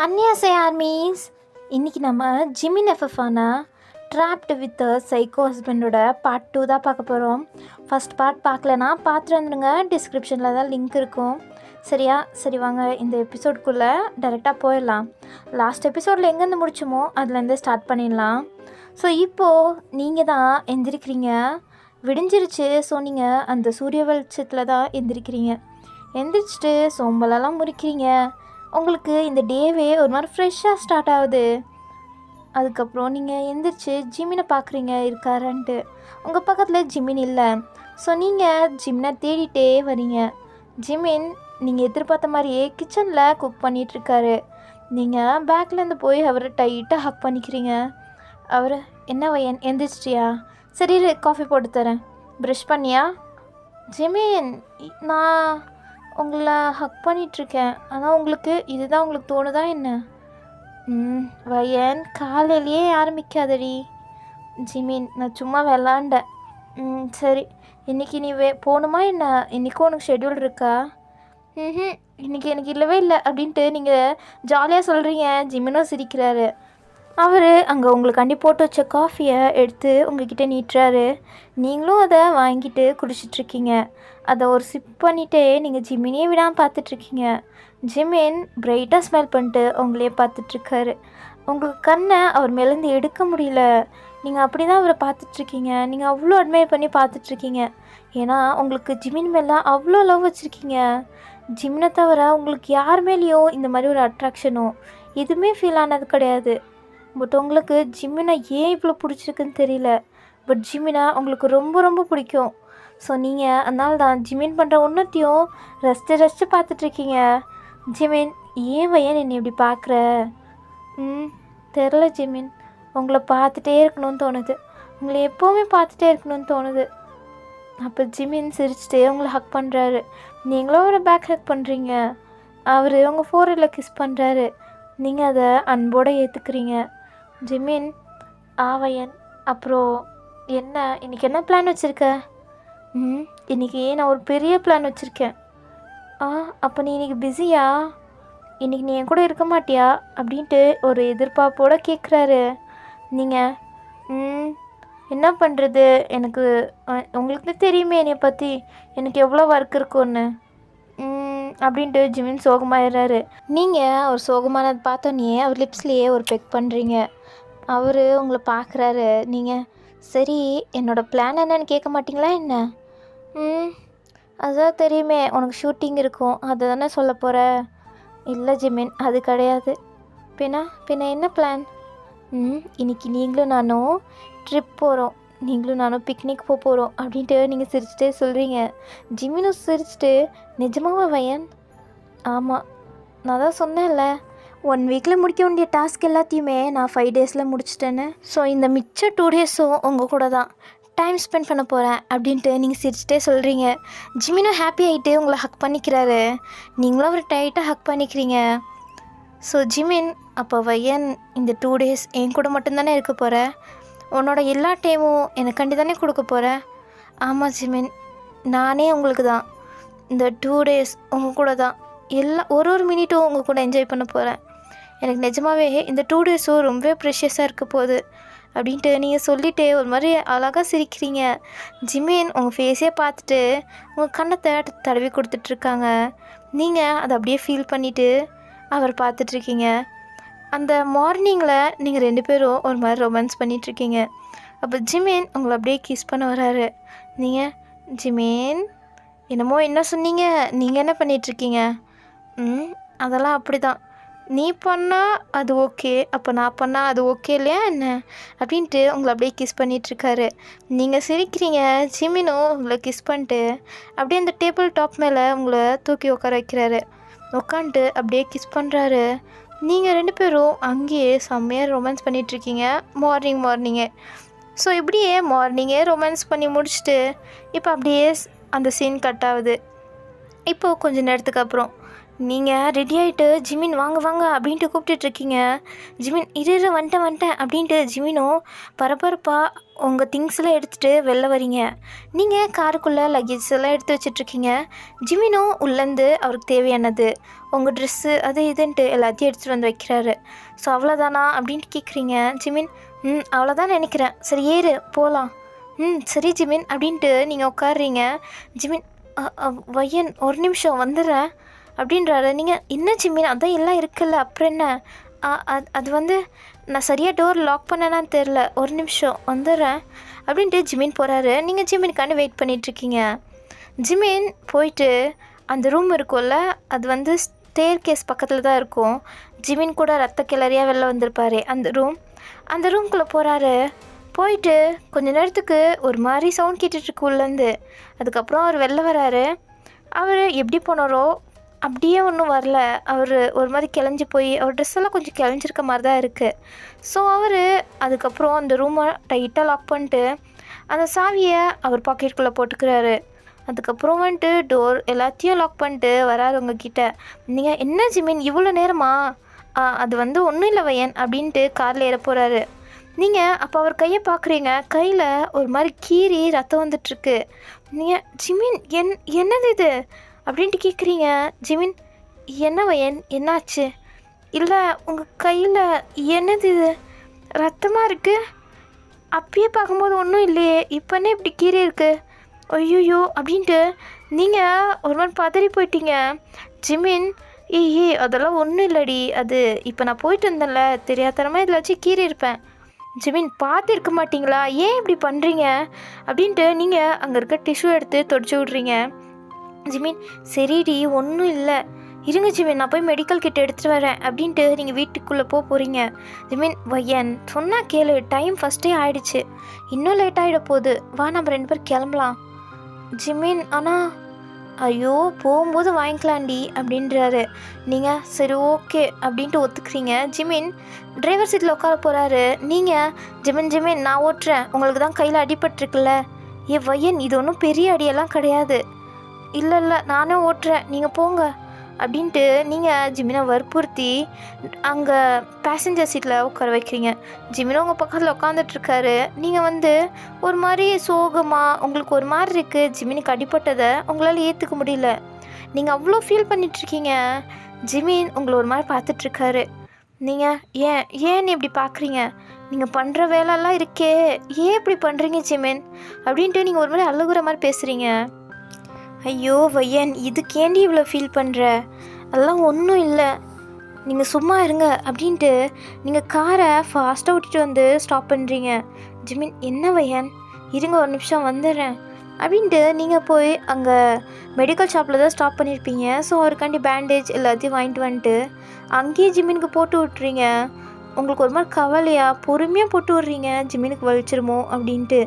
அன்னியாசை armies. இன்றைக்கி நம்ம Jimin எஃப்எஃபான dropped with psycho ஹஸ்பண்டோட பார்ட் 2 தான் பார்க்க போகிறோம். ஃபஸ்ட் பார்ட் பார்க்கலன்னா பார்த்துட்டு வந்துடுங்க, டிஸ்கிரிப்ஷனில் தான் லிங்க் இருக்கும். சரியா? சரி வாங்க இந்த எபிசோட்குள்ளே டைரெக்டாக போயிடலாம். லாஸ்ட் எபிசோடில் எங்கேருந்து முடிச்சோமோ அதுலேருந்து ஸ்டார்ட் பண்ணிடலாம். ஸோ இப்போது நீங்கள் தான் எந்திரிக்கிறீங்க, விடிஞ்சிருச்சு. ஸோ நீங்கள் அந்த சூரிய வெளிச்சத்தில் தான் எந்திரிக்கிறீங்க. எந்திரிச்சிட்டு சோம்பலெல்லாம் முறிக்கிறீங்க. உங்களுக்கு இந்த டேவே ஒரு மாதிரி ஃப்ரெஷ்ஷாக ஸ்டார்ட் ஆகுது. அதுக்கப்புறம் நீங்கள் எந்திரிச்சு ஜிமினை பார்க்குறீங்க இருக்காரன்ட்டு. உங்கள் பக்கத்தில் ஜிமின் இல்லை. ஸோ நீங்கள் ஜிமினை தேடிட்டே வரீங்க. ஜிமின் நீங்கள் எதிர்பார்த்த மாதிரியே கிச்சனில் குக் பண்ணிகிட்ருக்காரு. நீங்கள் பேக்லேருந்து போய் அவரை டைட்டாக ஹக் பண்ணிக்கிறீங்க. அவர் என்ன வையன் எந்திரிச்சிட்டியா? சரி காஃபி போட்டு தரேன். ப்ரஷ் பண்ணியா? ஜிமின் நான் உங்களை ஹக் பண்ணிகிட்ருக்கேன். ஆனால் உங்களுக்கு இதுதான் உங்களுக்கு தோணுதா என்ன? வையன் காலையிலேயே ஆரம்பிக்காதடி. ஜிமின் நான் சும்மா விளாண்டேன். சரி இன்றைக்கி நீ போகணுமா என்ன? இன்றைக்கும் உனக்கு ஷெட்யூல் இருக்கா? இன்றைக்கி எனக்கு இல்லவே இல்லை அப்படின்ட்டு நீங்கள் ஜாலியாக சொல்கிறீங்க. ஜிமினும் சிரிக்கிறாரு. அவர் அங்கே உங்களுக்காண்டி போட்டு வச்ச காஃபியை எடுத்து உங்ககிட்ட நீட்டுறாரு. நீங்களும் அதை வாங்கிட்டு குடிச்சிட்ருக்கீங்க. அதை ஒரு சிப் பண்ணிவிட்டே நீங்கள் ஜிமினையே விடாமல் பார்த்துட்ருக்கீங்க. ஜிமின் பிரைட்டாக ஸ்மெல் பண்ணிட்டு உங்களையே பார்த்துட்ருக்காரு. உங்களுக்கு கண்ணை அவர் மேலேருந்து எடுக்க முடியல. நீங்கள் அப்படி தான் அவரை பார்த்துட்ருக்கீங்க. நீங்கள் அவ்வளோ அட்மையர் பண்ணி பார்த்துட்ருக்கீங்க. ஏன்னா உங்களுக்கு ஜிமின் மேலே அவ்வளோ லவ் வச்சுருக்கீங்க. ஜிமினை தவிர உங்களுக்கு யார் மேலேயும் இந்த மாதிரி ஒரு அட்ராக்ஷனோ எதுவுமே ஃபீல் ஆனது கிடையாது. பட் உங்களுக்கு ஜிமினை ஏன் இவ்வளோ பிடிச்சிருக்குன்னு தெரியல. பட் ஜிமினை உங்களுக்கு ரொம்ப ரொம்ப பிடிக்கும். ஸோ நீங்கள் அதனால தான் ஜிமின் பண்ணுற ஒன்றத்தையும் ரசித்து பார்த்துட்ருக்கீங்க. ஜிமின் ஏன் வையன் என்னை இப்படி பார்க்குற? தெரில ஜிமின், உங்களை பார்த்துட்டே இருக்கணும்னு தோணுது. உங்களை எப்போவுமே பார்த்துட்டே இருக்கணும்னு தோணுது. அப்போ ஜிமின் சிரிச்சுட்டே உங்களை ஹக் பண்ணுறாரு. நீங்களும் ஒரு பேக் ஹக் பண்ணுறீங்க. அவர் உங்கள் ஃபோரில் கிஸ் பண்ணுறாரு. நீங்கள் அதை அன்போடு ஏற்றுக்கிறீங்க. ஜிமின் ஆவையன் அப்புறம் என்ன இன்றைக்கி என்ன பிளான் வச்சுருக்க? இன்றைக்கி நான் ஒரு பெரிய பிளான் வச்சுருக்கேன். அப்போ நீ இன்றைக்கி பிஸியா? இன்றைக்கி நீ என் கூட இருக்க மாட்டியா அப்படின்ட்டு ஒரு எதிர்பார்ப்போடு கேட்குறாரு. நீங்கள் என்ன பண்ணுறது, எனக்கு உங்களுக்கு தெரியுமே என்னை பற்றி எனக்கு எவ்வளோ ஒர்க் இருக்குன்னு அப்படின்ட்டு ஜிமின் சோகமாயிடுறாரு. நீங்கள் ஒரு சோகமானது பார்த்தோன்னே அவர் லிப்ஸ்லேயே ஒரு பெக் பண்ணுறீங்க. அவர் உங்களை பார்க்குறாரு. நீங்கள் சரி என்னோடய பிளான் என்னன்னு கேட்க மாட்டிங்களா என்ன? அதுதான் தெரியுமே, உனக்கு ஷூட்டிங் இருக்கும், அதை தானே சொல்ல போகிற? இல்லை ஜிமின் அது கிடையாது. பின்ன என்ன பிளான்? இன்றைக்கி நீங்களும் நானும் ட்ரிப் போகிறோம், நீங்களும் நானும் பிக்னிக் போகிறோம் அப்படின்ட்டு நீங்கள் சிரிச்சுட்டே சொல்கிறீங்க. ஜிமினும் சிரிச்சுட்டு நிஜமாவா வையன்? ஆமாம், நான் தான் சொன்னேன்ல 1 வீக்கில் முடிக்க வேண்டிய டாஸ்க் எல்லாத்தையுமே நான் 5 டேஸில் முடிச்சிட்டேன்னு. ஸோ இந்த மிச்ச 2 டேஸும் உங்கள் கூட தான் டைம் ஸ்பெண்ட் பண்ண போகிறேன் அப்படின்ட்டு நீங்கள் சிரிச்சிட்டே சொல்கிறீங்க. ஜிமினும் ஹாப்பி ஆகிட்டு உங்களை ஹக் பண்ணிக்கிறாரு. நீங்களும் அவர் டைட்டாக ஹக் பண்ணிக்கிறீங்க. ஸோ ஜிமின் அப்போ வையன் இந்த 2 டேஸ் என் கூட மட்டும்தானே இருக்க போகிற? உன்னோட எல்லா டைமும் எனக்காண்டி தானே கொடுக்க போகிற? ஆமாம் ஜிமின், நானே உங்களுக்கு தான் இந்த 2 டேஸ் உங்கள் கூட தான் ஒரு மினிட்டும் உங்கள் கூட என்ஜாய் பண்ண போகிறேன். எனக்கு நிஜமாகவே இந்த 2 டேஸும் ரொம்ப ப்ரெஷியஸாக இருக்க போகுது அப்படின்ட்டு நீங்கள் சொல்லிவிட்டு ஒரு மாதிரி அழகாக சிரிக்கிறீங்க. ஜிமின் உங்கள் ஃபேஸே பார்த்துட்டு உங்கள் கண்ணத்தை தடவி கொடுத்துட்ருக்காங்க. நீங்கள் அதை அப்படியே ஃபீல் பண்ணிவிட்டு அவர் பார்த்துட்ருக்கீங்க. அந்த மார்னிங்கில் நீங்கள் 2 பேரும் ஒரு மாதிரி ரொமான்ஸ் பண்ணிகிட்ருக்கீங்க. அப்போ ஜிமின் உங்களை அப்படியே கிஸ் பண்ண வராரு. நீங்கள் ஜிமின் என்னமோ என்ன சொன்னீங்க, நீங்கள் என்ன பண்ணிகிட்ருக்கீங்க? அதெல்லாம் அப்படி தான், நீ பண்ணால் அது ஓகே, அப்போ நான் பண்ணால் அது ஓகே இல்லையா என்ன அப்படின்ட்டு உங்களை அப்படியே கிஸ் பண்ணிகிட்ருக்காரு. நீங்கள் சிரிக்கிறீங்க. ஜிமினும் உங்களை கிஸ் பண்ணிட்டு அப்படியே அந்த டேபிள் டாப் மேலே உங்களை தூக்கி உட்கார வைக்கிறாரு. உட்காந்துட்டு அப்படியே கிஸ் பண்ணுறாரு. நீங்கள் 2 பேரும் அங்கேயே செம்மையாக ரொமான்ஸ் பண்ணிகிட்ருக்கீங்க மார்னிங்கே. ஸோ இப்படியே மார்னிங்கே ரொமான்ஸ் பண்ணி முடிச்சுட்டு இப்போ அப்படியே அந்த சீன் கட் ஆகுது. இப்போது கொஞ்சம் நேரத்துக்கு அப்புறம் நீங்கள் ரெடி ஆகிட்டு ஜிமின் வாங்க வாங்க அப்படின்ட்டு கூப்பிட்டுட்ருக்கீங்க. ஜிமின் இரு வந்துட்டேன் அப்படின்ட்டு ஜிமினும் பரபரப்பாக உங்கள் திங்ஸ் எல்லாம் எடுத்துகிட்டு வெளில வரீங்க. நீங்கள் காருக்குள்ளே லக்கேஜ் எல்லாம் எடுத்து வச்சிட்ருக்கீங்க. ஜிமினும் உள்ளேருந்து அவருக்கு தேவையானது உங்கள் ட்ரெஸ்ஸு அது இதுன்ட்டு எல்லாத்தையும் எடுத்துகிட்டு வந்து வைக்கிறாரு. ஸோ அவ்வளோதானா அப்படின்ட்டு கேட்குறீங்க. ஜிமின் அவ்வளோதான் நினைக்கிறேன், சரி ஏறு போகலாம். சரி ஜிமின் அப்படின்ட்டு நீங்கள் உட்காடுறீங்க. ஜிமின் வையன் ஒரு நிமிஷம் வந்துடுறேன் அப்படின்றாரு. நீங்கள் என்ன ஜிமின் அதான் எல்லாம் இருக்குல்ல அப்புறம் என்ன? அது வந்து நான் சரியாக டோர் லாக் பண்ணேனான்னு தெரில, ஒரு நிமிஷம் வந்துடுறேன் அப்படின்ட்டு ஜிமின் போகிறாரு. நீங்கள் ஜிமினுக்காண்டி வெயிட் பண்ணிகிட்ருக்கீங்க. ஜிமின் போயிட்டு அந்த ரூம் இருக்கும்ல, அது வந்து ஸ்டேர் கேஸ் பக்கத்தில் தான் இருக்கும். ஜிமின் கூட ரத்த கிளறியாக வெளில வந்திருப்பாரு அந்த ரூம்குள்ளே போகிறாரு. போயிட்டு கொஞ்ச நேரத்துக்கு ஒரு மாதிரி சவுண்ட் கேட்டுட்ருக்கு உள்ளேருந்து. அதுக்கப்புறம் அவர் வெளில வராரு. அவர் எப்படி போனாரோ அப்படியே ஒன்றும் வரல. அவர் ஒரு மாதிரி கிளஞ்சி போய் அவர் ட்ரெஸ்ஸெல்லாம் கொஞ்சம் கிளஞ்சிருக்க மாதிரி தான் இருக்குது. ஸோ அவர் அதுக்கப்புறம் அந்த ரூமை டைட்டாக லாக் பண்ணிட்டு அந்த சாவியை அவர் பாக்கெட்டுக்குள்ளே போட்டுக்கிறாரு. அதுக்கப்புறம் வந்துட்டு டோர் எல்லாத்தையும் லாக் பண்ணிட்டு வராரு உங்ககிட்ட. நீங்கள் என்ன ஜிமின் இவ்வளோ நேரமா? அது வந்து ஒன்றும் இல்லை வையன் அப்படின்ட்டு காரில் ஏற போகிறாரு. நீங்கள் அப்போ அவர் கையை பார்க்குறீங்க. கையில் ஒரு மாதிரி கீறி ரத்தம் வந்துட்டுருக்கு. நீங்கள் ஜிமின் என்னது இது அப்படின்ட்டு கேட்குறீங்க. ஜிமின் என்ன வையன் என்னாச்சு? இல்லை உங்கள் கையில் என்னது இது ரத்தமாக இருக்குது? அப்பயே பார்க்கும்போது ஒன்றும் இல்லையே, இப்போன்னே இப்படி கீறி இருக்குது. ஐயோ அப்படின்ட்டு நீங்கள் ஒரு மாதிரி பதறி போயிட்டீங்க. ஜிமின் அதெல்லாம் ஒன்றும் இல்லடி, அது இப்போ நான் போயிட்டு இருந்தேன்ல தெரியாதனமாக இதில் வச்சு கீறி இருப்பேன். ஜிமின் பார்த்து இருக்க மாட்டிங்களா, ஏன் இப்படி பண்ணுறீங்க அப்படின்ட்டு நீங்கள் அங்கே இருக்க டிஷ்யூ எடுத்து தொடச்சி விட்றீங்க. ஜிமின் சரிடி ஒன்றும் இல்லை, இருங்க ஜிமின் நான் போய் மெடிக்கல் கிட்ட எடுத்துகிட்டு வரேன் அப்படின்ட்டு நீங்கள் வீட்டுக்குள்ளே போகிறீங்க. ஜிமின் வையன் சொன்னால் கேளு, டைம் ஃபஸ்ட்டே ஆகிடுச்சு, இன்னும் லேட் ஆகிட போகுது, வா நம்ம 2 பேர் கிளம்பலாம். ஜிமின் ஆனால் ஐயோ போகும்போது வாங்கிக்கலாண்டி அப்படின்றாரு. நீங்கள் சரி ஓகே அப்படின்ட்டு ஒத்துக்கிறீங்க. ஜிமின் டிரைவர் சீட்டில் உட்கார போகிறாரு. நீங்கள் ஜிமின் நான் ஓட்டுறேன், உங்களுக்கு தான் கையில் அடிபட்டிருக்குல்ல. வையன் இது ஒன்றும் பெரிய அடியெல்லாம் கிடையாது, இல்லை நானே ஓட்டுறேன் நீங்கள் போங்க அப்படின்ட்டு நீங்கள் ஜிமினை வற்புறுத்தி அங்கே பேசஞ்சர் சீட்டில் உட்கார வைக்கிறீங்க. ஜிமினும் உங்கள் பக்கத்தில் உட்காந்துட்ருக்காரு. நீங்கள் வந்து ஒரு மாதிரி சோகமாக உங்களுக்கு ஒரு மாதிரி இருக்குது. ஜிமினுக்கு அடிப்பட்டதை உங்களால் ஏற்றுக்க முடியல, நீங்கள் அவ்வளோ ஃபீல் பண்ணிகிட்ருக்கீங்க. ஜிமின் உங்களை ஒரு மாதிரி பார்த்துட்ருக்காரு. நீங்கள் ஏன் இப்படி பார்க்குறீங்க? நீங்கள் பண்ணுற வேலைலாம் இருக்கே, ஏன் இப்படி பண்ணுறீங்க ஜிமின் அப்படின்ட்டு நீங்கள் ஒரு மாதிரி அழுகுற மாதிரி பேசுகிறீங்க. ஐயோ வையன் இதுக்கேண்டி இவ்வளோ ஃபீல் பண்ணுற? அதெல்லாம் ஒன்றும் இல்லை, நீங்கள் சும்மா இருங்க அப்படின்ட்டு நீங்கள் காரை ஃபாஸ்ட்டாக ஓட்டிகிட்டு வந்து ஸ்டாப் பண்ணுறீங்க. ஜிமின் என்ன வையன் இருங்க ஒரு நிமிஷம் வந்துடுறேன் அப்படின்ட்டு நீங்கள் போய் அங்கே மெடிக்கல் ஷாப்பில் தான் ஸ்டாப் பண்ணியிருப்பீங்க. ஸோ அவருக்காண்டி பேண்டேஜ் எல்லாத்தையும் வாங்கிட்டு வந்துட்டு அங்கேயே ஜிமினுக்கு போட்டு விட்றீங்க. உங்களுக்கு ஒரு மாதிரி கவலையாக பொறுமையாக போட்டு விட்றீங்க, ஜிமினுக்கு வலிச்சிருமோ அப்படின்ட்டு.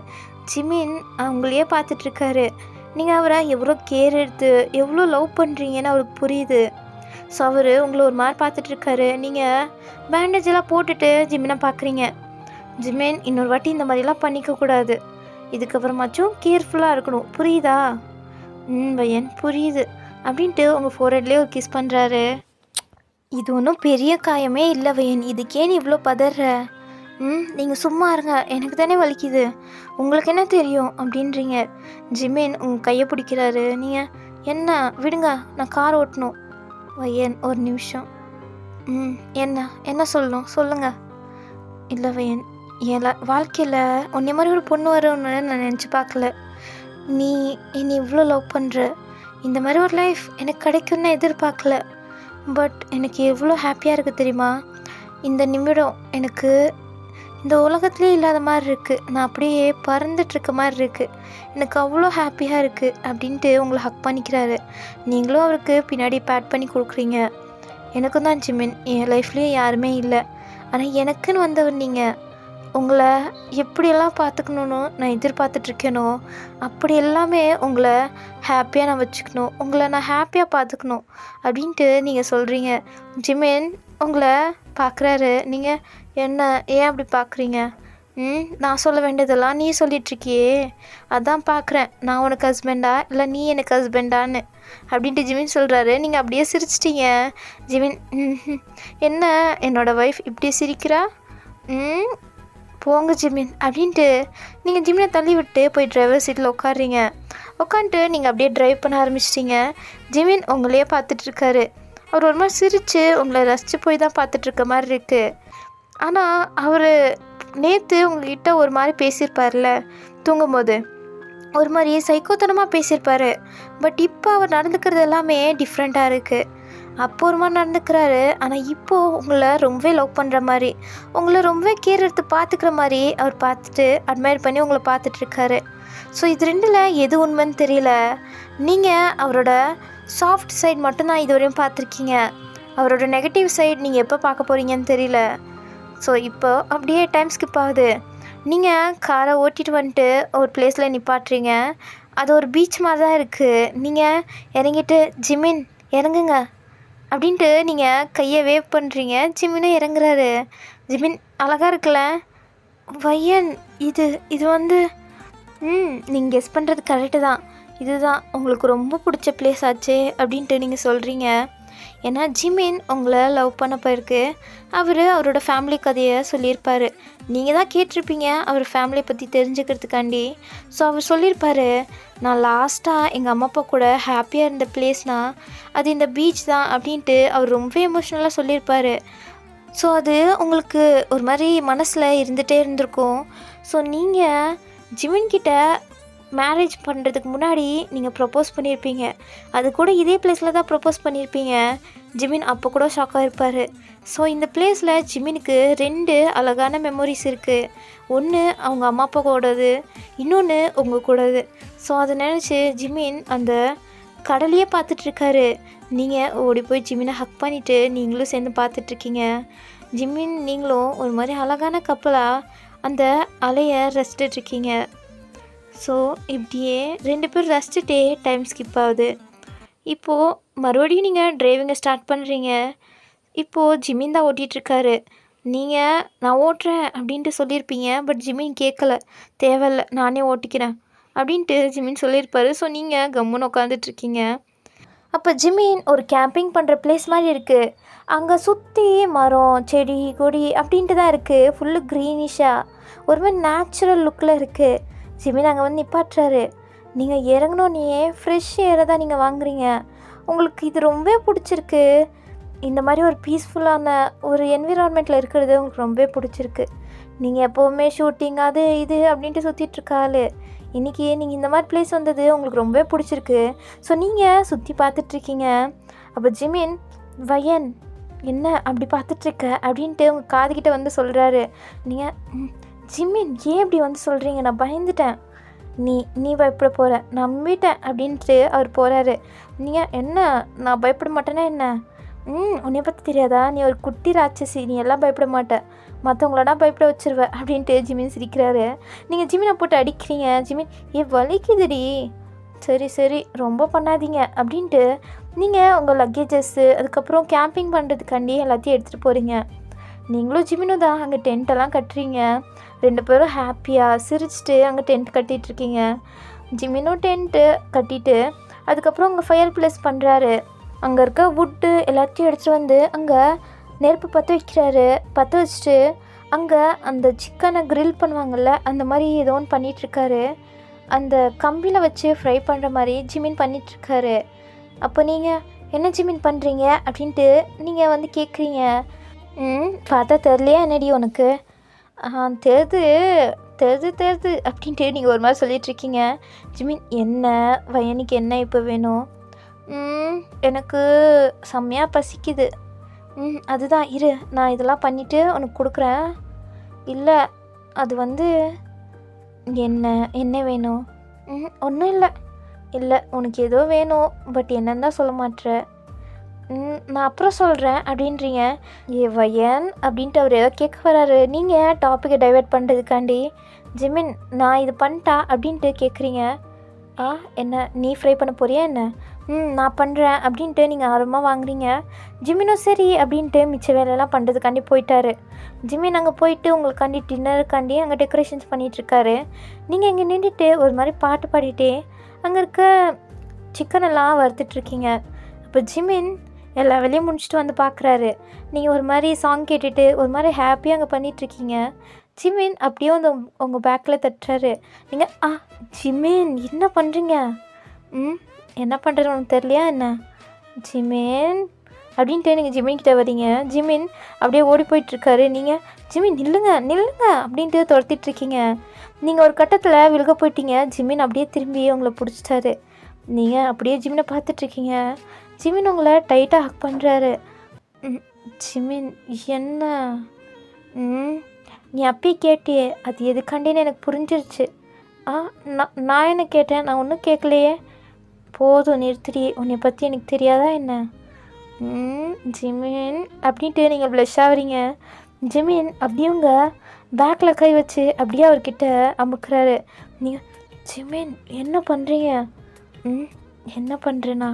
ஜிமின் அவங்களையே பார்த்துட்ருக்காரு. நீங்கள் அவரை எவ்வளோ கேர் எடுத்து எவ்வளோ லவ் பண்ணுறீங்கன்னு அவருக்கு புரியுது. ஸோ அவர் உங்களை ஒரு மாதிரி பார்த்துட்ருக்காரு. நீங்கள் பேண்டேஜ் எல்லாம் போட்டுட்டு ஜிமினை பார்க்குறீங்க. ஜிமின் இன்னொரு வாட்டி இந்த மாதிரிலாம் பண்ணிக்கக்கூடாது, இதுக்கப்புறமாச்சும் கேர்ஃபுல்லாக இருக்கணும், புரியுதா? பையன் புரியுது அப்படின்ட்டு உங்கள் ஃபோர்ஹெட்லேயே ஒரு கிஸ் பண்ணுறாரு. இது ஒன்றும் பெரிய காயமே இல்லை வையன், இதுக்கே நீ இவ்வளோ பதற? நீங்கள் சும்மா இருங்க, எனக்கு தானே வலிக்குது, உங்களுக்கு என்ன தெரியும் அப்படின்றீங்க. ஜிமின் உங்கள் கையை பிடிக்கிறாரு. நீங்கள் என்ன விடுங்க, நான் கார் ஓட்டணும். வையன் ஒரு நிமிஷம். என்ன சொல்லணும் சொல்லுங்கள். இல்லை வையன், என் வாழ்க்கையில் உன்னை மாதிரி ஒரு பொண்ணு வரும்னு நான் நினச்சி பார்க்கல. நீ என்னை இவ்வளோ லவ் பண்ணுற, இந்த மாதிரி ஒரு லைஃப் எனக்கு கிடைக்கும்னு எதிர்பார்க்கல. பட் எனக்கு எவ்வளோ ஹாப்பியாக இருக்குது தெரியுமா? இந்த நிமிடம் எனக்கு இந்த உலகத்துலேயே இல்லாத மாதிரி இருக்குது, நான் அப்படியே பறந்துட்டுருக்க மாதிரி இருக்குது, எனக்கு அவ்வளோ ஹாப்பியாக இருக்குது அப்படின்ட்டு உங்களை ஹக் பண்ணிக்கிறாரு. நீங்களும் அவருக்கு பின்னாடி பேட் பண்ணி கொடுக்குறீங்க. எனக்கும் தான் ஜிமின், என் லைஃப்லேயும் யாருமே இல்லை, ஆனால் எனக்குன்னு வந்தவர் நீங்கள். உங்களை எப்படியெல்லாம் பார்த்துக்கணுன்னு நான் எதிர்பார்த்துட்ருக்கேனோ அப்படி எல்லாமே உங்களை ஹாப்பியாக நான் வச்சுக்கணும், உங்களை நான் ஹாப்பியாக பார்த்துக்கணும் அப்படின்ட்டு நீங்கள் சொல்கிறீங்க. ஜிமின் உங்களை பார்க்குறாரு. நீங்கள் என்ன ஏன் அப்படி பார்க்குறீங்க? நான் சொல்ல வேண்டியதெல்லாம் நீ சொல்லிகிட்ருக்கியே, அதான் பார்க்குறேன் நான் உனக்கு ஹஸ்பண்டா இல்லை நீ எனக்கு ஹஸ்பண்டான்னு அப்படின்ட்டு ஜிமின் சொல்கிறாரு. நீங்கள் அப்படியே சிரிச்சிட்டீங்க. ஜிமின் என்ன என்னோடய ஒய்ஃப் இப்படி சிரிக்கிறா? போங்க ஜிமின் அப்படின்ட்டு நீங்கள் ஜிமினை தள்ளி விட்டு போய் டிரைவர் சீட்டில் உட்காடுறீங்க. உட்காந்துட்டு நீங்கள் அப்படியே ட்ரைவ் பண்ண ஆரம்பிச்சிட்டிங்க. ஜிமின் உங்களையே பார்த்துட்ருக்காரு. அவர் ஒரு மாதிரி சிரித்து உங்களை ரசித்து போய் தான் பார்த்துட்ருக்க மாதிரி இருக்குது. ஆனால் அவர் நேற்று உங்கள்கிட்ட ஒரு மாதிரி பேசியிருப்பார்ல தூங்கும்போது, ஒரு மாதிரி சைக்கோத்தனமாக பேசியிருப்பார். பட் இப்போ அவர் நடந்துக்கிறது எல்லாமே டிஃப்ரெண்ட்டாக இருக்குது. அப்போ ஒரு மாதிரி நடந்துக்கிறாரு, ஆனால் இப்போது உங்களை ரொம்பவே லவ் பண்ணுற மாதிரி, உங்களை ரொம்பவே கேர் எடுத்து பார்த்துக்கிற மாதிரி அவர் பார்த்துட்டு அட்மையர் பண்ணி உங்களை பார்த்துட்ருக்காரு. ஸோ இது ரெண்டில் எது உண்மைன்னு தெரியல. நீங்கள் அவரோட சாஃப்ட் சைட் மட்டும்தான் இதுவரையும் பார்த்துருக்கீங்க. அவரோட நெகட்டிவ் சைட் நீங்கள் எப்போ பார்க்க போகிறீங்கன்னு தெரியல. ஸோ இப்போ அப்படியே டைம் ஸ்கிப் ஆகுது. நீங்கள் காரை ஓட்டிகிட்டு வந்துட்டு ஒரு பிளேஸில் நிப்பாட்டுறீங்க. அது ஒரு பீச் மாதிரி தான் இருக்குது. நீங்கள் இறங்கிட்டு ஜிமின் இறங்குங்க அப்படின்ட்டு நீங்கள் கையை வேவ் பண்ணுறீங்க. ஜிமினும் இறங்குறாரு. ஜிமின் அழகாக இருக்குல்ல வையன், இது வந்து நீங்கள் கெஸ் பண்ணுறது கரெக்டு தான். இதுதான் உங்களுக்கு ரொம்ப பிடிச்ச பிளேஸ் ஆச்சு அப்படின்ட்டு நீங்கள் சொல்கிறீங்க. ஏன்னா ஜிமின் உங்களை லவ் பண்ண போயிருக்கு. அவரோட ஃபேமிலி கதையை சொல்லியிருப்பார். நீங்கள் தான் கேட்டிருப்பீங்க அவர் ஃபேமிலியை பற்றி தெரிஞ்சுக்கிறதுக்காண்டி. ஸோ அவர் சொல்லியிருப்பார், நான் லாஸ்ட்டாக எங்கள் அம்மா அப்பா கூட ஹாப்பியாக இருந்த பிளேஸ்னால் அது இந்த பீச் தான் அப்படின்ட்டு அவர் ரொம்ப எமோஷ்னலாக சொல்லியிருப்பார். ஸோ அது உங்களுக்கு ஒரு மாதிரி மனசில் இருந்துகிட்டே இருந்திருக்கும். ஸோ நீங்கள் ஜிமின்கிட்ட மேரேஜ் பண்ணுறதுக்கு முன்னாடி நீங்கள் ப்ரப்போஸ் பண்ணியிருப்பீங்க. அது கூட இதே பிளேஸில் தான் ப்ரப்போஸ் பண்ணியிருப்பீங்க. ஜிமின் அப்போ கூட ஷாக்காக இருப்பார். ஸோ இந்த பிளேஸில் ஜிமினுக்கு 2 அழகான மெமரிஸ் இருக்குது. ஒன்று அவங்க அம்மா அப்பா கூடது, இன்னொன்று உங்கள் கூடது. ஸோ அதை நினச்சி ஜிமின் அந்த கடலையே பார்த்துட்ருக்காரு. நீங்கள் ஓடி போய் ஜிமினை ஹக் பண்ணிவிட்டு நீங்களும் சேர்ந்து பார்த்துட்ருக்கீங்க. ஜிமின் நீங்களும் ஒரு மாதிரி அழகான கப்பலாக அந்த அலையை ரசிச்சிட்ருக்கீங்க. ஸோ இப்படியே 2 பேர் ரசிச்சுட்டே டைம் ஸ்கிப் ஆகுது. இப்போது மறுபடியும் நீங்கள் டிரைவிங்கை ஸ்டார்ட் பண்ணுறீங்க. இப்போது ஜிமின் தான் ஓட்டிகிட்ருக்காரு. நீங்கள் நான் ஓட்டுறேன் அப்படின்ட்டு சொல்லியிருப்பீங்க. பட் ஜிமின் கேட்கல. தேவையில்லை நானே ஓட்டிக்கிறேன் அப்படின்ட்டு ஜிமின் சொல்லியிருப்பார். ஸோ நீங்கள் கம்முன்னு உட்காந்துட்ருக்கீங்க. அப்போ ஜிமின் ஒரு கேம்பிங் பண்ணுற பிளேஸ் மாதிரி இருக்குது. அங்கே சுற்றி மரம் செடி கொடி அப்படின்ட்டு தான் இருக்குது. ஃபுல்லு க்ரீனிஷாக ஒரு மாதிரி நேச்சுரல் லுக்கில் இருக்குது. ஜிமின் அங்கே வந்து நிப்பாட்டுறாரு. நீங்கள் இறங்கினோன்னே ஃப்ரெஷ் ஏரை தான் நீங்கள் வாங்குறீங்க. உங்களுக்கு இது ரொம்ப பிடிச்சிருக்கு. இந்த மாதிரி ஒரு பீஸ்ஃபுல்லான ஒரு என்விரான்மெண்ட்டில் இருக்கிறது உங்களுக்கு ரொம்ப பிடிச்சிருக்கு. நீங்கள் எப்போவுமே ஷூட்டிங் அது இது அப்படின்ட்டு சுற்றிட்டுருக்காள். இன்றைக்கி நீங்கள் இந்த மாதிரி பிளேஸ் வந்தது உங்களுக்கு ரொம்ப பிடிச்சிருக்கு. ஸோ நீங்கள் சுற்றி பார்த்துட்ருக்கீங்க. அப்போ ஜிமின் வயன் என்ன அப்படி பார்த்துட்ருக்க அப்படின்ட்டு உங்கள் காதுகிட்ட வந்து சொல்கிறாரு. நீங்கள் ஜிமின் ஏன் இப்படி வந்து சொல்கிறீங்க? நான் பயந்துட்டேன். நீ பயப்பட போகிற நம்பிட்டேன் அப்படின்ட்டு அவர் போகிறாரு. நீங்கள் என்ன நான் பயப்பட மாட்டேன்னா என்ன? உன்னை பற்றி தெரியாதா? நீ ஒரு குட்டி ராட்சசி, நீ எல்லாம் பயப்பட மாட்டேன், மற்றவங்களடா பயப்பட வச்சிருவ அப்படின்ட்டு ஜிமின் சிரிக்கிறாரு. நீங்கள் ஜிமினை போட்டு அடிக்கிறீங்க. ஜிமின் வலிக்குதுடி. சரி ரொம்ப பண்ணாதீங்க அப்படின்ட்டு நீங்கள் உங்கள் லக்கேஜஸ்ஸு அதுக்கப்புறம் கேம்பிங் பண்ணுறதுக்காண்டி எல்லாத்தையும் எடுத்துகிட்டு போகிறீங்க. நீங்களும் ஜிமினும் தான் அங்கே டென்ட்டெல்லாம் கட்டுறீங்க. 2 பேரும் ஹாப்பியாக சிரிச்சிட்டு அங்கே டென்ட் கட்டிகிட்ருக்கீங்க. ஜிமினும் டென்ட்டு கட்டிட்டு அதுக்கப்புறம் அங்கே ஃபயர் ப்ளேஸ் பண்ணுறாரு. அங்கே இருக்க வுட்டு எல்லாத்தையும் எடுத்துகிட்டு வந்து அங்கே நெருப்பு பற்ற வைக்கிறாரு. பற்ற வச்சுட்டு அங்கே அந்த சிக்கனை க்ரில் பண்ணுவாங்கள்ல அந்த மாதிரி ஏதோ ஒன்று பண்ணிகிட்ருக்காரு. அந்த கம்பியில் வச்சு ஃப்ரை பண்ணுற மாதிரி ஜிமின் பண்ணிகிட்ருக்காரு. அப்போ நீங்கள் என்ன ஜிமின் பண்ணுறீங்க அப்படின்ட்டு நீங்கள் வந்து கேட்குறீங்க. பார்த்தா தெரிலையா என்னடி உனக்கு? தெரிது அப்படின்ட்டு நீங்கள் ஒரு மாதிரி சொல்லிகிட்ருக்கீங்க. ஜிமின் என்ன வயனுக்கு என்ன இப்போ வேணும்? எனக்கு செம்மையாக பசிக்குது. அதுதான் இரு நான் இதெல்லாம் பண்ணிவிட்டு உனக்கு கொடுக்குறேன். இல்லை அது வந்து என்ன வேணும்? ஒன்றும் இல்லை உனக்கு ஏதோ வேணும், பட் என்னன்னு தான் சொல்ல மாட்டேற. நான் அப்புறம் சொல்கிறேன் அப்படின்றீங்க. வயன் அப்படின்ட்டு அவர் ஏதோ கேட்க வராரு. நீங்கள் டாப்பிக்கை டைவெர்ட் பண்ணுறதுக்காண்டி ஜிமின் நான் இது பண்ணிட்டா அப்படின்ட்டு கேட்குறீங்க. என்ன நீ ஃப்ரை பண்ண போறியா என்ன? நான் பண்ணுறேன் அப்படின்ட்டு நீங்கள் ஆர்வமாக வாங்குறீங்க. ஜிமினும் சரி அப்படின்ட்டு மிச்ச வேலையெல்லாம் பண்ணுறதுக்காண்டி போயிட்டாரு. ஜிமின் அங்கே போயிட்டு உங்களுக்காண்டி டின்னருக்காண்டி அங்கே டெக்கரேஷன்ஸ் பண்ணிகிட்ருக்காரு. நீங்கள் இங்கே நின்றுட்டு ஒரு மாதிரி பாட்டு பாடிட்டே அங்கே இருக்க சிக்கனெல்லாம் வறுத்துட்ருக்கீங்க. அப்போ ஜிமின் எல்லா வேலையும் முடிச்சுட்டு வந்து பார்க்குறாரு. நீங்கள் ஒரு மாதிரி சாங் கேட்டுட்டு ஒரு மாதிரி ஹாப்பியாக அங்கே பண்ணிகிட்ருக்கீங்க. ஜிமின் அப்படியே வந்து உங்கள் பேக்கில் தட்டுறாரு. நீங்கள் ஜிமின் என்ன பண்ணுறீங்க? என்ன பண்ணுறது உனக்கு தெரியலையா என்ன? ஜிமின் அப்படின்ட்டு நீங்கள் ஜிமின்கிட்ட வரீங்க. ஜிமின் அப்படியே ஓடி போயிட்டுருக்காரு. நீங்கள் ஜிமின் நில்லுங்க நில்லுங்க அப்படின்ட்டு துரத்திட்டுருக்கீங்க. நீங்கள் ஒரு கட்டத்தில் விழுக போயிட்டீங்க. ஜிமின் அப்படியே திரும்பி உங்களை பிடிச்சிட்டாரு. நீங்கள் அப்படியே ஜிமினை பார்த்துட்ருக்கீங்க. ஜிமின் உங்களை டைட்டாக ஹக் பண்ணுறாரு. ஜிமின் என்ன? நீ அப்பயே கேட்டியே, அது எதுக்காண்டின்னு எனக்கு புரிஞ்சிருச்சு. நான் என்ன கேட்டேன்? நான் ஒன்றும் கேட்கலையே. போதும் நிறுத்திடி, உன்னை பற்றி எனக்கு தெரியாதா என்ன? ஜிமின் அப்படின்ட்டு நீங்கள் ப்ளஷ் ஆகிறீங்க. ஜிமின் அப்படியே உங்கள் பேக்கில் கை வச்சு அப்படியே அவர்கிட்ட அமுக்குறாரு. நீங்கள் ஜிமின் என்ன பண்ணுறீங்க? என்ன பண்ணுறேண்ணா?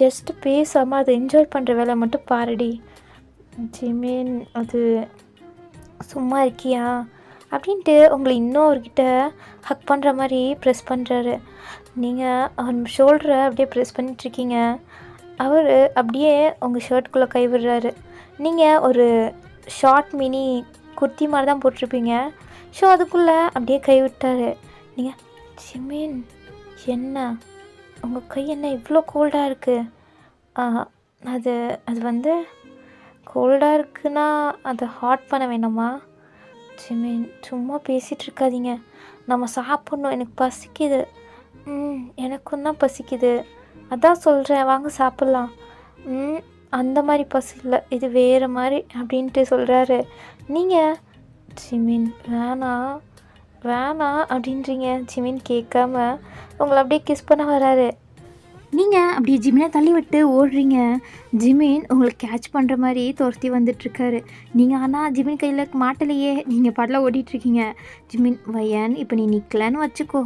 ஜஸ்ட்டு பேசாமல் அதை என்ஜாய் பண்ணுற வேலை மட்டும் பாருடி. ஜிமின் அது சும்மா இருக்கியா அப்படின்ட்டு உங்களை இன்னும் அவர்கிட்ட ஹக் பண்ணுற மாதிரி ப்ரெஸ் பண்ணுறாரு. நீங்கள் அவர் ஷோல்டரை அப்படியே ப்ரெஸ் பண்ணிகிட்ருக்கீங்க. அவர் அப்படியே உங்கள் ஷர்ட்டுக்குள்ளே கை விடுறாரு. நீங்கள் ஒரு ஷார்ட் மினி குர்த்தி மாதிரி தான் போட்டிருப்பீங்க. ஸோ அதுக்குள்ளே அப்படியே கை விட்டார். நீங்கள் ஜிமின் என்ன உங்கள் கை என்ன இவ்வளோ கோல்டாக இருக்குது? அது வந்து கோல்டாக இருக்குன்னா அதை ஹாட் பண்ண வேணாமா? ஜிமின் சும்மா பேசிகிட்டு இருக்காதீங்க, நம்ம சாப்பிட்ணும், எனக்கு பசிக்குது. எனக்கும் தான் பசிக்குது, அதான் சொல்கிறேன், வாங்க சாப்பிட்லாம். அந்த மாதிரி பசி இல்லை, இது வேறு மாதிரி அப்படின்ட்டு சொல்கிறாரு. நீங்கள் ஜிமின் வேணாம் வேணாம் அப்படின்றீங்க. ஜிமின் கேட்காம உங்களை அப்படியே கிஸ் பண்ண வராரு. நீங்கள் அப்படியே ஜிமினை தள்ளி விட்டு ஓடுறீங்க. ஜிமின் உங்களை கேட்ச் பண்ணுற மாதிரி துரத்தி வந்துட்டுருக்காரு. நீங்கள் ஆனால் ஜிமின் கையில் மாட்டலையே, நீங்கள் பாட்டில் ஓடிட்டுருக்கீங்க. ஜிமின் வயன் இப்போ நீ நிற்கலன்னு வச்சுக்கோ,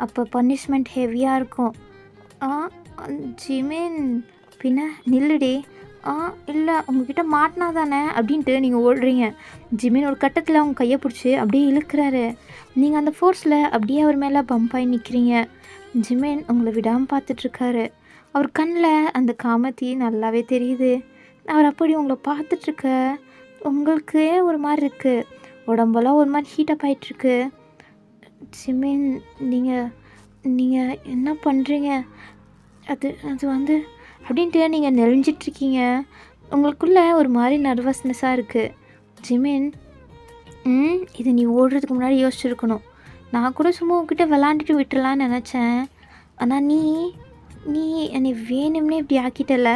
அப்போ பனிஷ்மெண்ட் ஹெவியாக இருக்கும். ஜிமின் பின்ன நில்லுடி. இல்லை உங்ககிட்ட மாட்டினா தானே அப்படின்ட்டு நீங்கள் ஓடுறீங்க. ஜிமின் ஒரு கட்டத்தில் அவங்க கையை பிடிச்சி அப்படியே இழுக்கிறாரு. நீங்கள் அந்த ஃபோர்ஸில் அப்படியே அவர் மேலே பம்ப் ஆகி நிற்கிறீங்க. ஜிமின் உங்களை விடாமல் பார்த்துட்ருக்காரு. அவர் கண்ணில் அந்த காமத்தி நல்லாவே தெரியுது. அவர் அப்படி உங்களை பார்த்துட்ருக்க உங்களுக்கு ஒரு மாதிரி இருக்குது, உடம்பெல்லாம் ஒரு மாதிரி ஹீட்டப் ஆகிட்டுருக்கு. ஜிமின் நீங்கள் என்ன பண்ணுறீங்க? அது வந்து அப்படின்ட்டு நீங்கள் நெளிஞ்சிட்ருக்கீங்க. உங்களுக்குள்ளே ஒரு மாதிரி நர்வஸ்னஸாக இருக்குது. ஜிமின் இது நீ ஓடுறதுக்கு முன்னாடி யோசிச்சுருக்கணும். நான் கூட சும்மா உங்ககிட்ட விளாண்டுட்டு விட்டுலான்னு நினச்சேன், ஆனால் நீ என்னை வேணும்னே இப்படி ஆக்கிட்டல.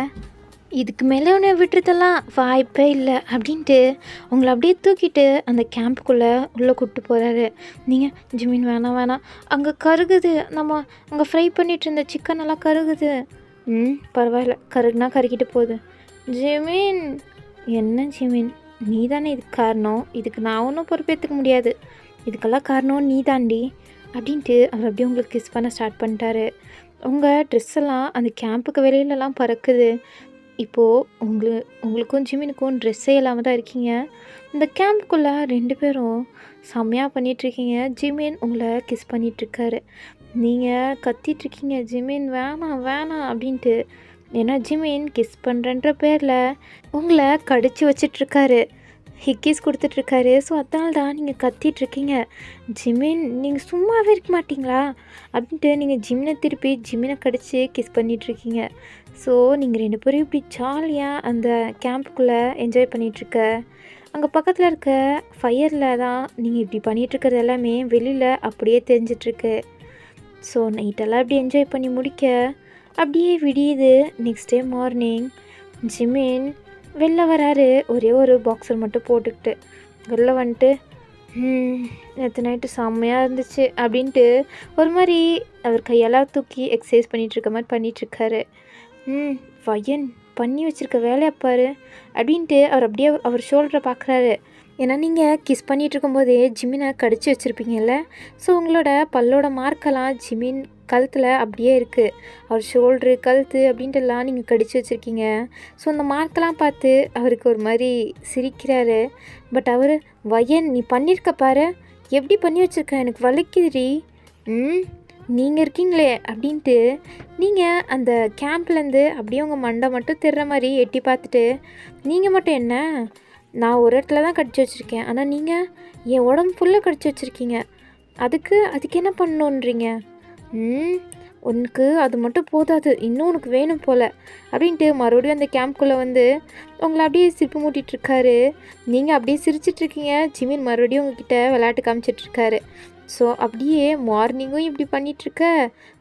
இதுக்கு மேலே உன்னை விட்டுறதெல்லாம் வாய்ப்பே இல்லை அப்படின்ட்டு உங்களை அப்படியே தூக்கிட்டு அந்த கேம்புக்குள்ளே உள்ளே கூப்பிட்டு போகிறாரு. நீங்கள் ஜிமின் வேணாம், அங்கே கருகுது, நம்ம அங்கே ஃப்ரை பண்ணிகிட்டு இருந்த சிக்கன் எல்லாம் கருகுது. பரவாயில்ல, கருகுனா கருகிட்டு போகுது. ஜிமின் என்ன ஜிமின், நீ தானே இதுக்கு காரணம், இதுக்கு நான் ஒன்றும் பொறுப்பேற்றுக்க முடியாது, இதுக்கெல்லாம் காரணம் நீ தாண்டி அப்படின்ட்டு அவர் அப்படியே உங்களுக்கு கிஸ் பண்ண ஸ்டார்ட் பண்ணிட்டாரு. உங்கள் ட்ரெஸ் எல்லாம் அந்த கேம்புக்கு வெளியிலலாம் பறக்குது. இப்போது உங்களுக்கும் ஜிமினுக்கும் ட்ரெஸ்ஸே இல்லாமல் தான் இருக்கீங்க. இந்த கேம்புக்குள்ளே 2 பேரும் செம்மையாக பண்ணிகிட்ருக்கீங்க. ஜிமின் உங்களை கிஸ் பண்ணிகிட்ருக்காரு. நீங்கள் கத்திட்ருக்கீங்க ஜிமின் வேணாம் அப்படின்ட்டு. ஏன்னா ஜிமின் கிஸ் பண்ணுறன்ற பேரில் உங்களை கடிச்சு வச்சிட்ருக்காரு, ஹிக்கீஸ் கொடுத்துட்ருக்காரு. ஸோ அதனால தான் நீங்கள் கத்திட்ருக்கீங்க. ஜிமின் நீங்கள் சும்மாவே இருக்க மாட்டிங்களா அப்படின்ட்டு நீங்கள் ஜிமினை திருப்பி ஜிமினை கடிச்சு கிஸ் பண்ணிகிட்ருக்கீங்க. ஸோ நீங்கள் 2 பேரும் இப்படி ஜாலியாக அந்த கேம்புக்குள்ளே என்ஜாய் பண்ணிகிட்ருக்க, அங்கே பக்கத்தில் இருக்க ஃபயரில் தான் நீங்கள் இப்படி பண்ணிகிட்ருக்கிறது எல்லாமே வெளியில் அப்படியே தெரிஞ்சிட்ருக்கு. ஸோ நைட்டெல்லாம் இப்படி என்ஜாய் பண்ணி முடிக்க அப்படியே விடியுது. நெக்ஸ்ட் டே மார்னிங் ஜிமின் வெளில வராரு, ஒரே ஒரு பாக்ஸர் மட்டும் போட்டுக்கிட்டு. வெளில வந்துட்டு நேற்று நைட்டு செம்மையாக இருந்துச்சு அப்படின்ட்டு ஒரு மாதிரி அவர் கையெல்லாம் தூக்கி எக்ஸசைஸ் பண்ணிகிட்ருக்க மாதிரி பண்ணிகிட்ருக்காரு. வயன் பண்ணி வச்சுருக்க வேலையை பாரு அப்படின்ட்டு அவர் அப்படியே அவர் ஷோல்டரை பார்க்குறாரு. ஏன்னா நீங்கள் கிஸ் பண்ணிகிட்டு இருக்கும்போதே ஜிமினை கடிச்சு வச்சுருப்பீங்கல்ல, ஸோ உங்களோட பல்லோட மார்க்கெல்லாம் ஜிமின் கழுத்தில் அப்படியே இருக்குது. அவர் ஷோல்ட்ரு கழுத்து அப்படின்ட்டுலாம் நீங்கள் கடிச்சு வச்சுருக்கீங்க. ஸோ அந்த மார்க்கெல்லாம் பார்த்து அவருக்கு ஒரு மாதிரி சிரிக்கிறாரு. பட் அவர் வயன் நீ பண்ணியிருக்க பாரு, எப்படி பண்ணி வச்சுருக்க, எனக்கு வலிக்குதுடி. நீங்கள் இருக்கீங்களே அப்படின்ட்டு நீங்கள் அந்த கேம்ப்லேருந்து அப்படியே உங்கள் மண்டை மட்டும் திர்ற மாதிரி எட்டி பார்த்துட்டு, நீங்கள் மட்டும் என்ன, நான் ஒரு இடத்துல தான் கடிச்சு வச்சுருக்கேன், ஆனால் நீங்கள் என் உடம்பு ஃபுல்லாக கடிச்சு வச்சுருக்கீங்க, அதுக்கு என்ன பண்ணணுன்றீங்க? உனக்கு அது மட்டும் போதாது, இன்னும் உனக்கு வேணும் போல் அப்படின்ட்டு மறுபடியும் அந்த கேம்ப்குள்ளே வந்து உங்களை அப்படியே சிரிப்பு மூட்டிகிட்ருக்காரு. நீங்கள் அப்படியே சிரிச்சிட்ருக்கீங்க. ஜிமின் மறுபடியும் உங்ககிட்ட விளையாட்டு காமிச்சிட்ருக்காரு. ஸோ அப்படியே மார்னிங்கும் இப்படி பண்ணிகிட்ருக்க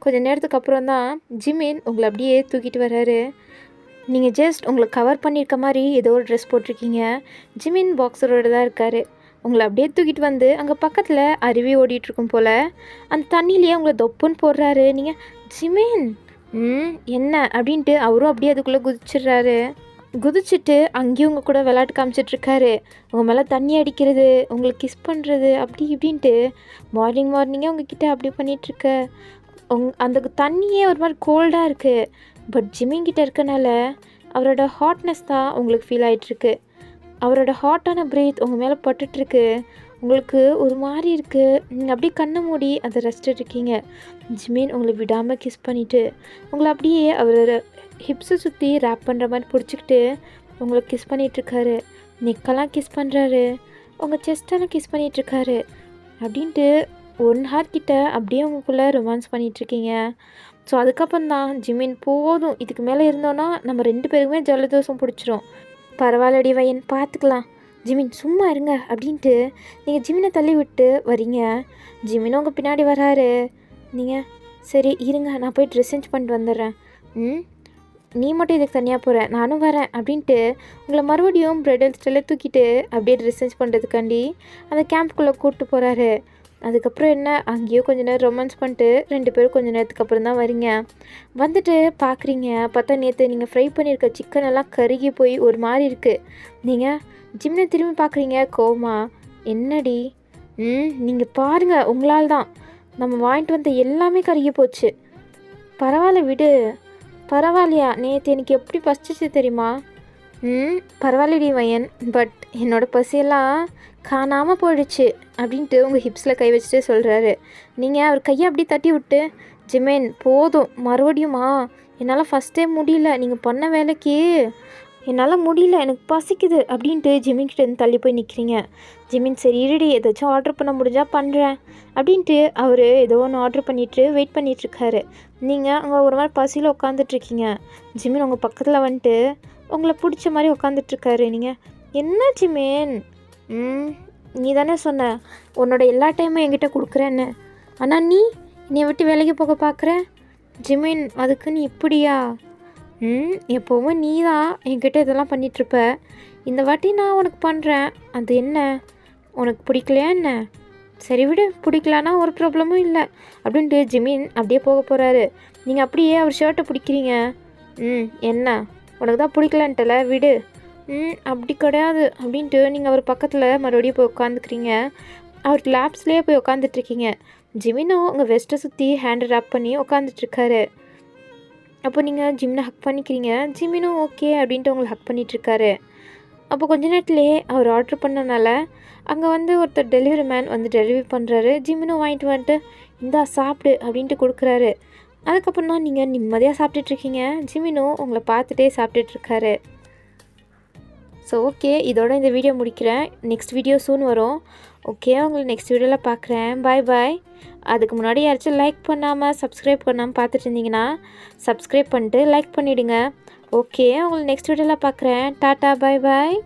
கொஞ்சம் நேரத்துக்கு அப்புறம் தான் ஜிமின் உங்களை அப்படியே தூக்கிட்டு வர்றாரு. நீங்கள் ஜஸ்ட் உங்களை கவர் பண்ணியிருக்க மாதிரி ஏதோ ஒரு ட்ரெஸ் போட்டிருக்கீங்க. ஜிமின் பாக்ஸரோடு தான் இருக்கார். உங்களை அப்படியே தூக்கிட்டு வந்து அங்கே பக்கத்தில் அருவி ஓடிட்டுருக்கும் போல் அந்த தண்ணியிலேயே உங்களை தொப்புன்னு போடுறாரு. நீங்கள் ஜிமின் என்ன அப்படின்ட்டு அவரும் அப்படியே அதுக்குள்ளே குதிச்சுட்டு அங்கேயும் உங்கள் கூட விளையாட்டு காமிச்சிட்ருக்காரு. உங்கள் மேலே தண்ணி அடிக்கிறது, உங்களுக்கு கிஸ் பண்ணுறது, அப்படி இப்படின்ட்டு மார்னிங்கே உங்ககிட்ட அப்படி பண்ணிகிட்ருக்க. அந்த தண்ணியே ஒரு மாதிரி கோல்டாக இருக்குது. பட் ஜிமின்கிட்ட இருக்கனால அவரோட ஹாட்னஸ் தான் உங்களுக்கு ஃபீல் ஆகிட்டுருக்கு. அவரோட ஹாட்டான பிரீத் உங்கள் மேலே பட்டுட்ருக்கு. உங்களுக்கு ஒரு மாதிரி இருக்குது. நீங்கள் அப்படியே கண்ணை மூடி அதை ரசிச்சுட்டு இருக்கீங்க. ஜிமின் உங்களை விடாமல் கிஸ் பண்ணிவிட்டு உங்களை அப்படியே அவரோட ஹிப்ஸை சுற்றி ரேப் பண்ணுற மாதிரி பிடிச்சிக்கிட்டு உங்களை கிஸ் பண்ணிகிட்ருக்காரு. நெக்கெல்லாம் கிஸ் பண்ணுறாரு, உங்கள் செஸ்டெல்லாம் கிஸ் பண்ணிகிட்ருக்காரு. அப்படின்ட்டு 1 hour கிட்ட அப்படியே உங்களுக்குள்ளே ரொமான்ஸ் பண்ணிகிட்ருக்கீங்க. ஸோ அதுக்கப்புறம் தான் ஜிமின் போதும், இதுக்கு மேலே இருந்தோன்னா நம்ம 2 பேருக்குமே ஜலதோஷம் பிடிச்சிரும், பரவாயில்லடி வயன் பார்த்துக்கலாம், ஜிமின் சும்மா இருங்க அப்படின்ட்டு நீங்கள் ஜிமினை தள்ளி விட்டு வரீங்க. ஜிமின் உங்கள் பின்னாடி வராரு. நீங்கள் சரி இருங்க நான் போய் ட்ரெஸ் சேஞ்ச் பண்ணிட்டு வந்துடுறேன், நீ மட்டும் இதுக்கு தனியாக போகிற, நானும் வரேன் அப்படின்ட்டு உங்களை மறுபடியும் பிரைடல் ஸ்டைலில் தூக்கிட்டு அப்படியே ட்ரெஸ் சேஞ்ச் பண்ணுறதுக்காண்டி அந்த கேம்ப்குள்ளே கூப்பிட்டு போகிறாரு. அதுக்கப்புறம் என்ன, அங்கேயும் கொஞ்சம் நேரம் ரொமான்ஸ் பண்ணிட்டு 2 பேரும் கொஞ்சம் நேரத்துக்கு அப்புறம் தான் வரீங்க. வந்துட்டு பார்க்குறீங்க, பார்த்தா நேற்று நீங்கள் ஃப்ரை பண்ணியிருக்க சிக்கன் எல்லாம் கருகி போய் ஒரு மாதிரி இருக்குது. நீங்கள் ஜிம்னை திரும்பி பார்க்குறீங்க கோவமா. என்னடி? நீங்கள் பாருங்கள், உங்களால் தான் நம்ம வாங்கிட்டு வந்த எல்லாமே கருகி போச்சு. பரவாயில்ல விடு. பரவாயில்லையா, நேற்று எனக்கு எப்படி பசிச்சிச்சு தெரியுமா? பரவாயில்லடி வயன், பட் என்னோடய பசியெல்லாம் காணாமல் போயிடுச்சு அப்படின்ட்டு உங்கள் ஹிப்ஸில் கை வச்சுட்டு சொல்கிறாரு. நீங்கள் அவர் கையை அப்படி தட்டி விட்டு, ஜிமின் போதும் மறுபடியுமா, என்னால் ஃபஸ்ட்டே முடியல, நீங்கள் பண்ண வேலைக்கு என்னால் முடியல, எனக்கு பசிக்குது அப்படின்ட்டு ஜிமின்கிட்டேருந்து தள்ளி போய் நிற்கிறீங்க. ஜிமின் சரி இருடி, ஏதாச்சும் ஆர்டர் பண்ண முடிஞ்சால் பண்ணுறேன் அப்படின்ட்டு அவர் ஏதோ ஒன்று ஆர்டர் பண்ணிவிட்டு வெயிட் பண்ணிகிட்ருக்காரு. நீங்கள் அங்கே ஒரு மாதிரி பசியில் உட்காந்துட்ருக்கீங்க. ஜிமின் உங்கள் பக்கத்தில் வந்துட்டு உங்களை பிடிச்ச மாதிரி உட்காந்துட்ருக்காரு. நீங்கள் என்ன ஜிமின், நீ தானே சொன்ன உன்னோட எல்லா டைமும் என்கிட்ட கொடுக்குறேன்னு, ஆனால் நீ என்னை விட்டு வேலைக்கு போக பார்க்குற. ஜிமின் அதுக்கு நீ இப்படியா? எப்போவும் நீ தான் என்கிட்ட இதெல்லாம் பண்ணிகிட்ருப்ப, இந்த வாட்டி நான் உனக்கு பண்ணுறேன், அது என்ன உனக்கு பிடிக்கலையா என்ன? சரி விடு, பிடிக்கலான்னா ஒரு ப்ராப்ளமும் இல்லை அப்படின்ட்டு ஜிமின் அப்படியே போக போகிறாரு. நீங்கள் அப்படியே அவர் ஷர்ட்டை பிடிக்கிறீங்க. என்ன உனக்கு தான் பிடிக்கலன்ட்டல விடு. அப்படி கிடையாது அப்படின்ட்டு நீங்கள் அவர் பக்கத்தில் மறுபடியும் போய் உட்காந்துக்கிறீங்க. அவர் லேப்ஸ்லேயே போய் உட்காந்துட்ருக்கீங்க. ஜிமினும் உங்கள் வெஸ்ட்டை சுற்றி ஹேண்டை ரேப் பண்ணி உட்காந்துட்ருக்காரு. அப்போ நீங்கள் ஜிம்னை ஹக் பண்ணிக்கிறீங்க. ஜிமினும் ஓகே அப்படின்ட்டு உங்களை ஹக் பண்ணிகிட்ருக்காரு. அப்போ கொஞ்ச நேரத்துலேயே அவர் ஆர்டர் பண்ணனால அங்கே வந்து ஒருத்தர் டெலிவரி மேன் வந்து டெலிவரி பண்ணுறாரு. ஜிமினும் வாங்கிட்டு வந்துட்டு இந்தா சாப்பிடு அப்படின்ட்டு கொடுக்குறாரு. அதுக்கப்புறம் தான் நீங்கள் நிம்மதியாக சாப்பிட்டுட்ருக்கீங்க. ஜிமினும் உங்களை பார்த்துட்டே சாப்பிட்டுட்ருக்காரு. ஸோ ஓகே, இதோட இந்த வீடியோ முடிக்கிறேன். நெக்ஸ்ட் வீடியோ சூன் வரும். ஓகே, உங்களை நெக்ஸ்ட் வீடியோவில் பார்க்குறேன். பாய் பாய். அதுக்கு முன்னாடி யாராச்சும் லைக் பண்ணாமல் சப்ஸ்கிரைப் பண்ணாமல் பார்த்துட்டு இருந்தீங்கன்னா சப்ஸ்கிரைப் பண்ணிட்டு லைக் பண்ணிவிடுங்க. ஓகே, உங்களை நெக்ஸ்ட் வீடியோவில் பார்க்குறேன். டாட்டா பாய் பாய்.